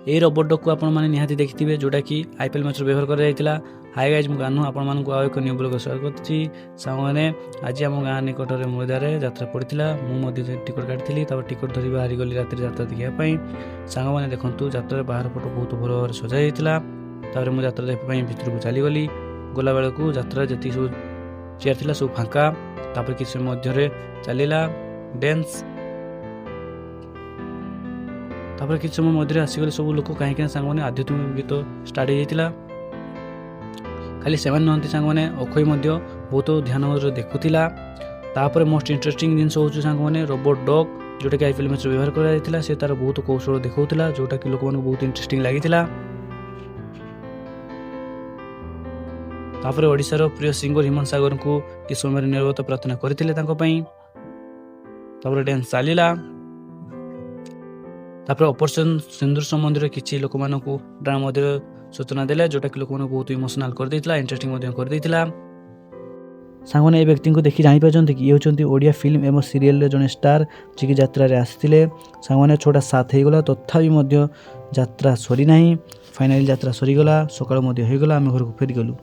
এই robot dog को आपण माने निहाती देखिथिबे जोटा कि आईपीएल मैच व्यवहार करा जायतिला। हाय गाइज मु गानू आपण मानकु आउ एक न्यू ब्लॉग शेयर करछि। सांग माने आज हम गां निकटरे मुदारे यात्रा पड़ितिला। मु मध्ये टिकट काटिथिली तब टिकट धरि बाहरी गली रात्रि यात्रा देखिया पई। सांग माने देखंतु यात्रा बाहर फोटो बहुत भलो भाବରେ सजा जायतिला। तापर मु यात्रा देखि पई भितर को चली गली। गोला बेला को यात्रा जति सब चेयर थिला सब फांका। तापर किछ मध्य रे चलीला डांस। तापर किछ समय मध्य आसीगले सब लोक कहीं सांग मैंने आध्यात्मिक गीत स्टार्ट होता। खाली से नहती सांग मैंने अक्षय बहुत ध्यान देखुला। तापर मोस्ट इंटरेस्टिंग जिन हूँ सांग मैंने रोबोट डॉग जोटा कि आईपीएल मैच व्यवहार करा से तार बहुत कौशल देखा जोटा कि लोक बहुत इंटरेस्टिंग लगी। तापर ओडिशार प्रिय सिंगर हिमंत सागर को कि समय निरवत प्रार्थना करते। तापर डांस चलीला। तापर ऑपरेशन सिंदूर संबंधी किसी लोक ड्रामा सूचना देला जोटा कि लोक बहुत इमोशनल कर देइतिला, इंटरेस्टिंग कर देइतिला। सांग मैंने व्यक्ति को देखि जानी पारछन्ती कि ये होचन्ती ओडिया फिल्म एवं सीरियल रे जने स्टार जे कि यात्रा रे आसीथिले। सांग मैंने छोटा साथ हे गला तथापि मध्य यात्रा सरी नाही। फाइनली यात्रा सरी गला। सकाळ मध्य हे गला। आमे घर को फेरी गलु।